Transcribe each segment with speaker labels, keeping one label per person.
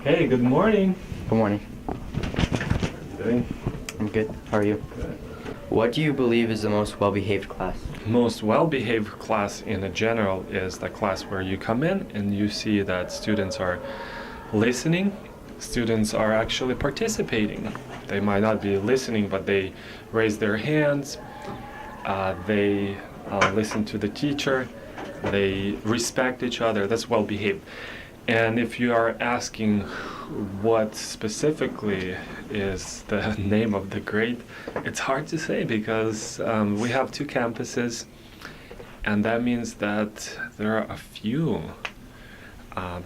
Speaker 1: Hey, good morning.
Speaker 2: Good morning.
Speaker 1: How are you doing?
Speaker 2: I'm good. How are you?
Speaker 1: Good.
Speaker 2: What do you believe is the most well-behaved class?
Speaker 1: Most well-behaved class in a general is the class where you come in and you see that students are listening. Students are actually participating. They might not be listening, but they raise their hands. They listen to the teacher. They respect each other. That's well-behaved. And if you are asking what specifically is the name of the grade, it's hard to say because we have two campuses, and that means that there are a few,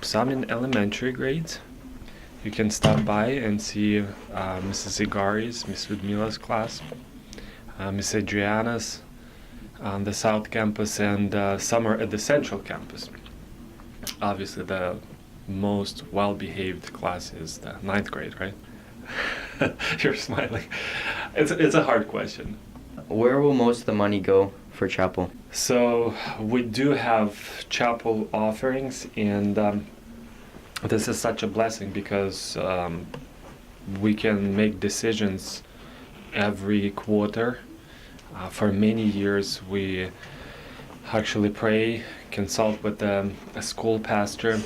Speaker 1: some in elementary grades. You can stop by and see Mrs. Igari's, Miss Ludmila's class, Miss Adriana's on the South Campus, and some are at the Central Campus. Obviously, the most well-behaved class is the 9th grade, right? You're smiling. It's a hard question.
Speaker 2: Where will most of the money go for chapel?
Speaker 1: So we do have chapel offerings, and this is such a blessing because we can make decisions every quarter. For many years, we actually pray, consult with a school pastor.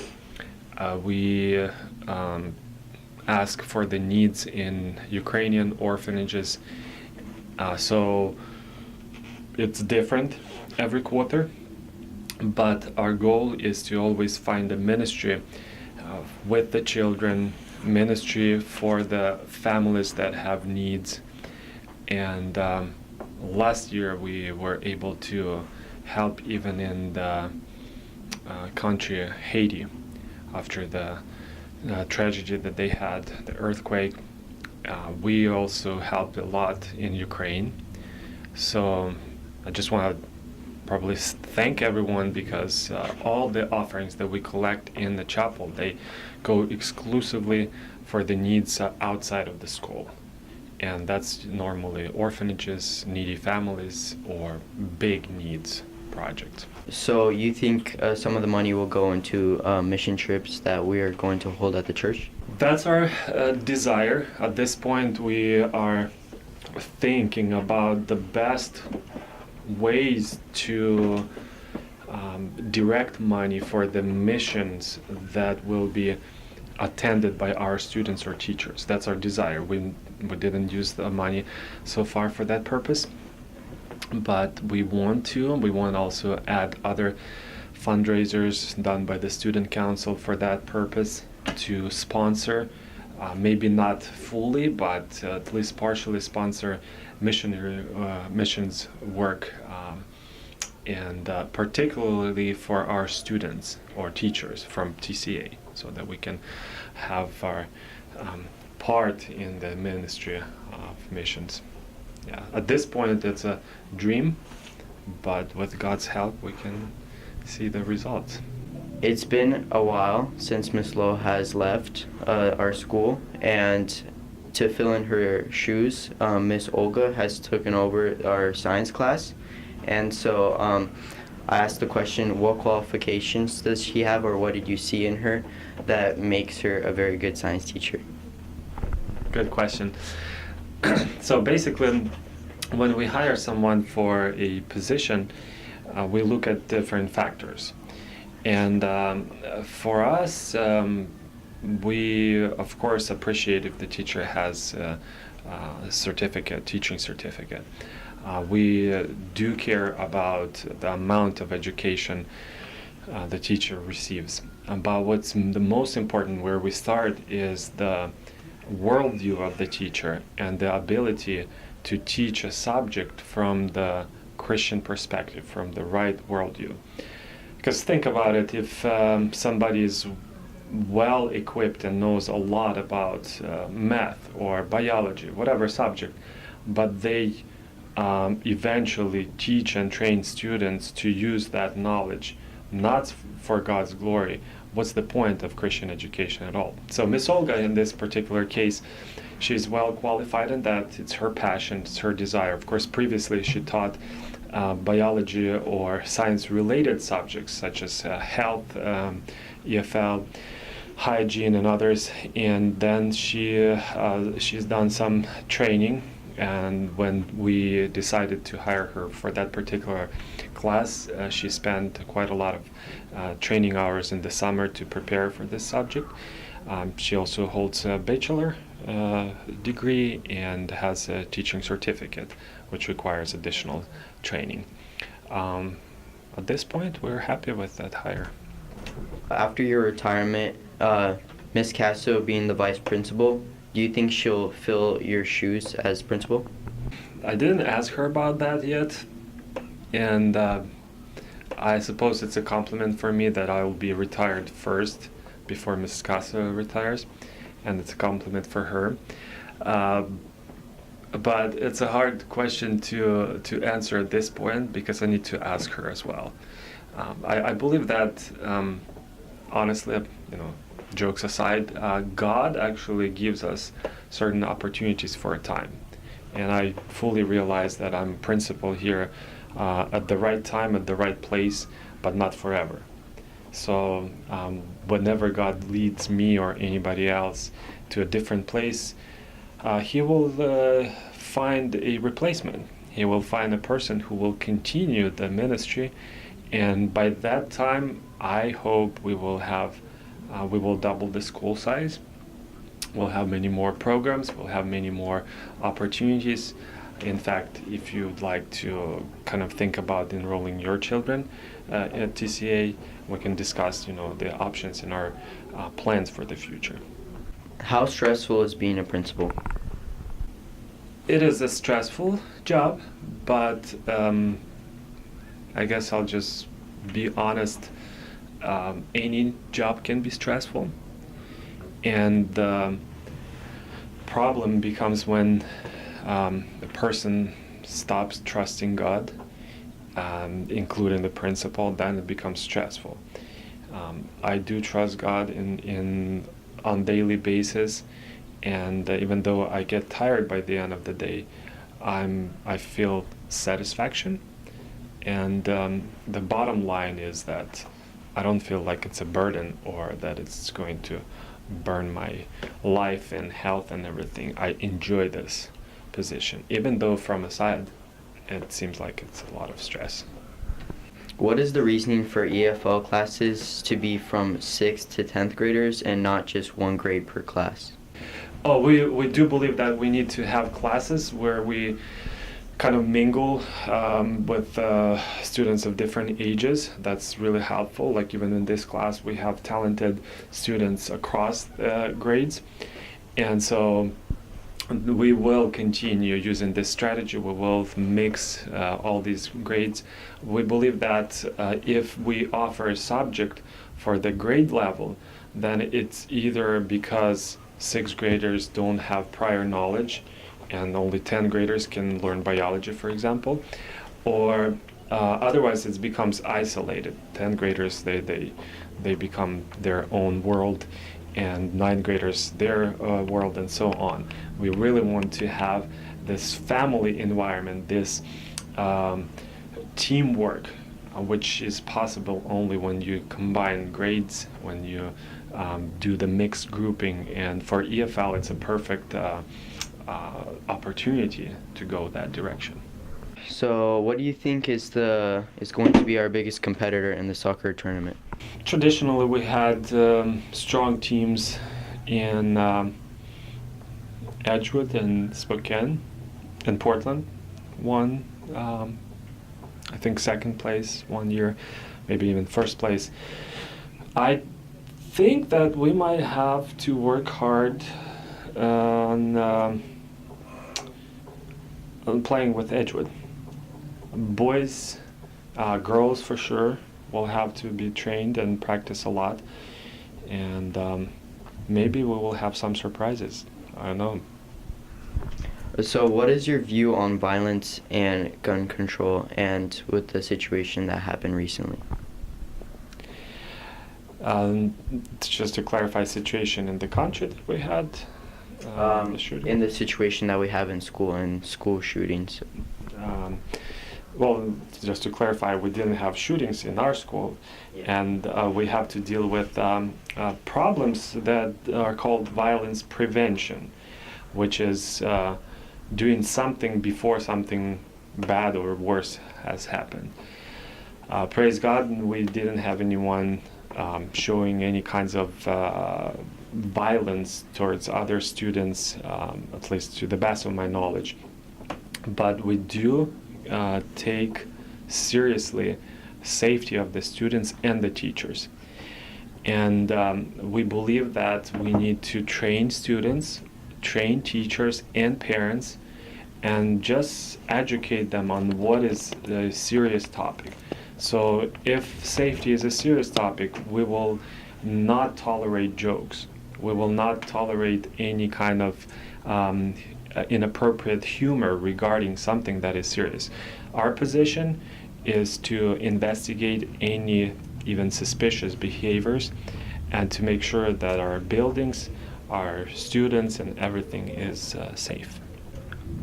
Speaker 1: We ask for the needs in Ukrainian orphanages. So it's different every quarter, but our goal is to always find a ministry with the children, ministry for the families that have needs. And last year we were able to help even in the country Haiti after the tragedy that they had, the earthquake. We also helped a lot in Ukraine. So I just want to probably thank everyone because all the offerings that we collect in the chapel, they go exclusively for the needs outside of the school. And that's normally orphanages, needy families, or big needs projects.
Speaker 2: So you think some of the money will go into mission trips that we are going to hold at the church?
Speaker 1: That's our desire. At this point, we are thinking about the best ways to direct money for the missions that will be attended by our students or teachers. That's our desire. We didn't use the money so far for that purpose, but we want to. We want to also add other fundraisers done by the student council for that purpose to sponsor, maybe not fully, but at least partially sponsor missions work, and particularly for our students or teachers from TCA, so that we can have our part in the ministry of missions. Yeah, at this point it's a dream, but with God's help we can see the results.
Speaker 2: It's been a while since Miss Lowe has left our school, and to fill in her shoes, Miss Olga has taken over our science class. And so I asked the question, what qualifications does she have, or what did you see in her that makes her a very good science teacher?
Speaker 1: Good question. So basically, when we hire someone for a position, we look at different factors. And for us, we of course appreciate if the teacher has a certificate, teaching certificate. We do care about the amount of education the teacher receives. But what's the most important, where we start, is the worldview of the teacher and the ability to teach a subject from the Christian perspective, from the right worldview. Because think about it, if somebody is well equipped and knows a lot about math or biology, whatever subject, but they eventually teach and train students to use that knowledge not for God's glory, what's the point of Christian education at all? So Miss Olga, in this particular case, she's well qualified in that. It's her passion, it's her desire. Of course, previously she taught biology or science-related subjects such as health, EFL, hygiene and others. And then she's done some training. And when we decided to hire her for that particular class, she spent quite a lot of training hours in the summer to prepare for this subject. She also holds a bachelor degree and has a teaching certificate, which requires additional training. At this point, we're happy with that hire.
Speaker 2: After your retirement, Miss Casso being the vice principal, do you think she'll fill your shoes as principal?
Speaker 1: I didn't ask her about that yet, and I suppose it's a compliment for me that I will be retired first before Mrs. Casso retires, and it's a compliment for her. But it's a hard question to answer at this point because I need to ask her as well. I believe that, honestly, jokes aside, God actually gives us certain opportunities for a time. And I fully realize that I'm principal here at the right time, at the right place, but not forever. So whenever God leads me or anybody else to a different place, He will find a replacement. He will find a person who will continue the ministry. And by that time, I hope we will double the school size. We'll have many more programs. We'll have many more opportunities. In fact, if you'd like to kind of think about enrolling your children at TCA, we can discuss, the options in our plans for the future.
Speaker 2: How stressful is being a principal?
Speaker 1: It is a stressful job, but I guess I'll just be honest. Any job can be stressful, and the problem becomes when a person stops trusting God, including the principal. Then it becomes stressful. I do trust God on daily basis, and even though I get tired by the end of the day, I feel satisfaction. And the bottom line is that I don't feel like it's a burden or that it's going to burn my life and health and everything. I enjoy this position, even though from a side it seems like it's a lot of stress.
Speaker 2: What is the reasoning for EFL classes to be from 6th to 10th graders and not just one grade per class?
Speaker 1: Oh, we do believe that we need to have classes where we kind of mingle with students of different ages. That's really helpful. Like even in this class, we have talented students across grades. And so we will continue using this strategy. We will mix all these grades. We believe that if we offer a subject for the grade level, then it's either because 6th graders don't have prior knowledge and only 10th graders can learn biology, for example, or otherwise it becomes isolated. 10th graders, they become their own world, and 9th graders their world, and so on. We really want to have this family environment, this teamwork, which is possible only when you combine grades, when you do the mixed grouping. And for EFL, it's a perfect opportunity to go that direction.
Speaker 2: So what do you think is going to be our biggest competitor in the soccer tournament?
Speaker 1: Traditionally, we had strong teams in Edgewood and Spokane and Portland. Won, I think, second place one year, maybe even first place. I think that we might have to work hard on playing with Edgewood. Boys, girls for sure will have to be trained and practice a lot, and maybe we will have some surprises. I don't know.
Speaker 2: So what is your view on violence and gun control, and with the situation that happened recently?
Speaker 1: Just to clarify, situation in the country that we had, the shooting?
Speaker 2: In the situation that we have in school and school shootings.
Speaker 1: well, just to clarify, we didn't have shootings in our school, and we have to deal with problems that are called violence prevention, which is doing something before something bad or worse has happened. Praise God, we didn't have anyone showing any kinds of violence towards other students, at least to the best of my knowledge. But we do take seriously safety of the students and the teachers. And we believe that we need to train students, train teachers and parents, and just educate them on what is the serious topic. So if safety is a serious topic, we will not tolerate jokes. We will not tolerate any kind of inappropriate humor regarding something that is serious. Our position is to investigate any even suspicious behaviors and to make sure that our buildings, our students, and everything is safe.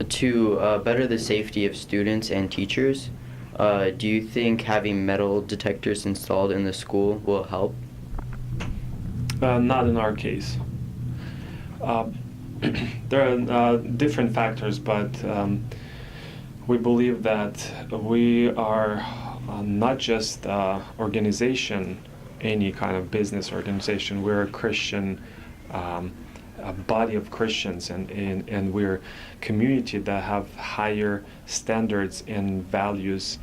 Speaker 2: To better the safety of students and teachers, do you think having metal detectors installed in the school will help?
Speaker 1: Not in our case. There are different factors, but we believe that we are not just organization, any kind of business organization. We're a Christian, a body of Christians, and we're a community that have higher standards and values,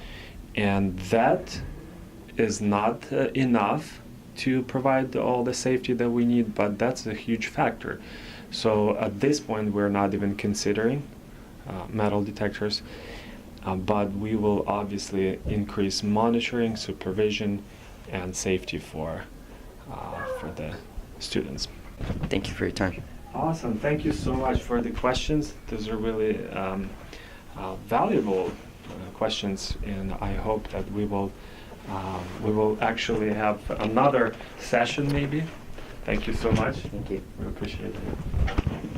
Speaker 1: and that is not enough to provide all the safety that we need, but that's a huge factor. So at this point, we're not even considering metal detectors, but we will obviously increase monitoring, supervision, and safety for the students.
Speaker 2: Thank you for your time.
Speaker 1: Awesome. Thank you so much for the questions. Those are really valuable questions, and I hope that we will actually have another session maybe. Thank you so much.
Speaker 2: Thank you.
Speaker 1: We appreciate it.